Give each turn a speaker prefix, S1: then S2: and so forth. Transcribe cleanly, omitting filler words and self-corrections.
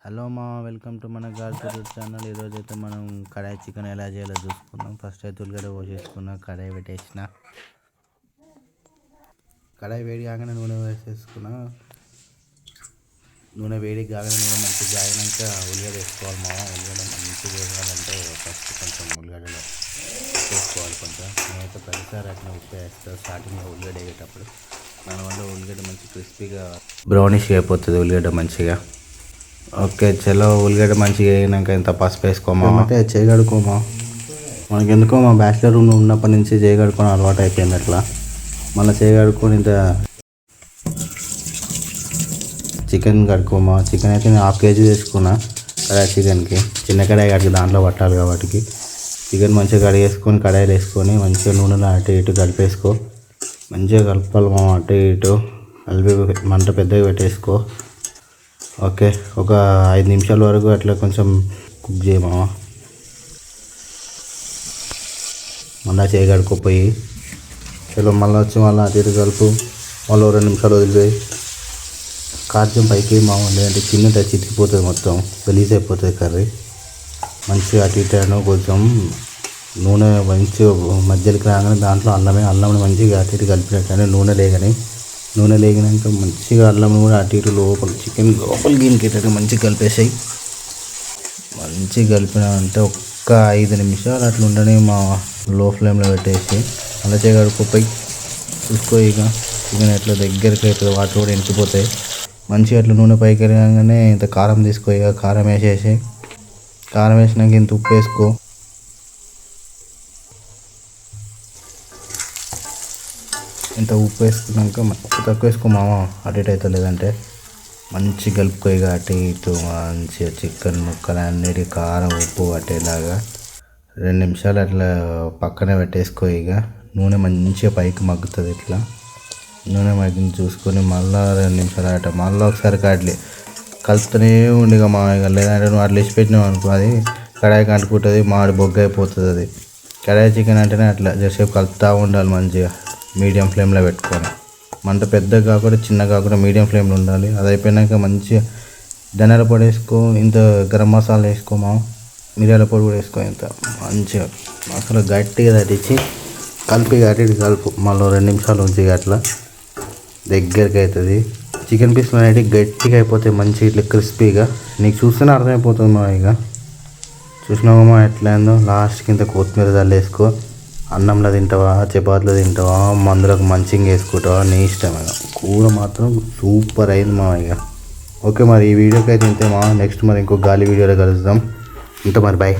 S1: Hello మా welcome to మన గార్జెట్ channel. ఈరోజు అయితే మనం కడాయి చికెన్ ఎలా చేయాలో చూసుకుందాం. ఫస్ట్ అయితే ఉల్లిగడ్డ పోసేసుకున్నా, కడాయి పెట్టేసిన. కడాయి వేడి కాగానే నూనె వేసేసుకున్నా. నూనె వేడి కాగానే నూనె మంచిగా జాగినాక ఉల్లిగడ్డ వేసుకోవాలి. ఉల్లిగడ్డ మంచిగా వేయాలంటే ఫస్ట్ కొంచెం ఉల్లిగడ్డలో వేసుకోవాలి. కొంచెం నేనైతే ప్రతిసారి అట్లా ఉప్పు వేస్తాను స్టార్టింగ్లో ఉల్లిగడ్డ వేసేటప్పుడు. దానివల్ల ఉల్లిగడ్డ మంచి క్రిస్పీగా బ్రౌనిష్ అయిపోతుంది ఉల్లిగడ్డ మంచిగా. ఓకే చలో, ఉల్లిగడ్డ మంచిగా వేగినాక ఇంత పసుపు వేసుకోమా, అంటే చేయగడుకోమా. మనకి ఎందుకో మా బ్యాచిలర్ రూమ్ ఉన్నప్పటి నుంచి చేయగడుకొని అలవాటు అయిపోయింది. అట్లా మళ్ళీ చేయగడుకొని ఇంత చికెన్ కడుకోమా. చికెన్ అయితే నేను 1/2 kg వేసుకున్నా కడాయి చికెన్కి. చిన్న కడాయి కడిగి దాంట్లో పట్టాలి కాబట్టి చికెన్ మంచిగా కడిగేసుకొని కడాయిలు వేసుకొని మంచిగా నూనెలో అటు ఇటు కలిపేసుకో. మంచిగా కలపాలి మా, అటు ఇటు కలిపి మంట పెద్దగా పెట్టేసుకో. ఓకే, ఒక 5 నిమిషాల వరకు అట్లా కొంచెం కుక్ చేయమా. మళ్ళీ చేయగడుకోపోయి చలో మళ్ళీ వచ్చి మళ్ళీ అటు ఇటు కలుపు. మళ్ళీ 2 నిమిషాలు వదిలిపోయి కాల్చిన పైకి లేదంటే కింద చితికిపోతుంది, మొత్తం గలీజ్ అయిపోతుంది కర్రీ. మంచిగా అటు ఇటు కొంచెం నూనె మంచిగా మధ్యలోకి రాగానే దాంట్లో అల్లం మంచిగా అటు ఇటు కలిపినట్టు నూనె లేగినాక మంచిగా అల్లం కూడా అటు ఇటు లోపల చికెన్ లోపల గినికేటట్టు మంచిగా కలిపేసాయి. మంచిగా కలిపిన అంటే ఒక్క 5 నిమిషాలు అట్లా ఉండని మా లో ఫ్లేమ్లో పెట్టేసి అలా చేయగడుకోపోయి చూసుకో. ఇక చికెన్ ఎట్లా దగ్గరికి అవుతుంది, వాటర్ కూడా ఎండిపోతాయి. మంచిగా అట్లా నూనె పైకి వెళ్ళగానే ఇంత కారం తీసుకో. ఇక కారం వేసేసి కారం వేసినాక ఇంత ఉప్పు వేసుకో. ఇంత ఉప్పు వేసుకున్నాక తక్కువ వేసుకో మామ, అటు ఇటు అవుతుంది. లేదంటే మంచిగా కలుపుకో. ఇక అటు ఇటు మంచిగా చికెన్ ముక్కలు అన్నిటి కారం ఉప్పు పట్టేలాగా 2 నిమిషాలు అట్లా పక్కనే పెట్టేసుకో. ఇక నూనె మంచిగా పైకి మగ్గుతుంది. ఇట్లా నూనె మగ్గింది చూసుకొని మళ్ళీ 2 నిమిషాలు మళ్ళీ ఒకసారి కలుపుతూనే ఉండి ఇక మా. ఇక లేదంటే నువ్వు అట్లా వేసి పెట్టినావు అనుకో, అది కడాయికి అంటుకుంటుంది, మాడి బొగ్గ అయిపోతుంది. అది కడాయి చికెన్ అంటేనే అట్లా జరసేపు కలుపుతూ ఉండాలి మంచిగా మీడియం ఫ్లేమ్లో పెట్టుకొని. మంట పెద్దగా కాకుండా చిన్నగా కాకుండా మీడియం ఫ్లేమ్లో ఉండాలి. అది అయిపోయినాక మంచిగా ధనియాల పొడి వేసుకో, ఇంత గరం మసాలా వేసుకోమా, మిరియాల పొడి కూడా వేసుకో. ఇంత మంచిగా మసాలా గట్టిగా తట్టించి కలిపి అటు ఇటు కలుపు. మళ్ళీ 2 నిమిషాలు ఉంచి అట్లా దగ్గరికి అవుతుంది. చికెన్ పీస్లు అనేవి గట్టిగా అయిపోతాయి మంచిగా ఇట్లా క్రిస్పీగా. నీకు చూస్తేనే అర్థమైపోతుంది మా. ఇక చూసినావమ్మా ఎట్లా అయిందో. లాస్ట్కి ఇంత కొత్తిమీర చల్లేసుకో. అన్నంలో తింటావా, చపాతీలో తింటావా, మందులకు మంచిగా వేసుకుంటావా, నీ ఇష్టం. కూర మాత్రం సూపర్ అయింది మా. ఇక ఓకే మరి ఈ వీడియోకి అయితే ఇంతే మా. నెక్స్ట్ మరి ఇంకో గాలి వీడియోలో కలుద్దాం. ఇంత మరి బాయ్.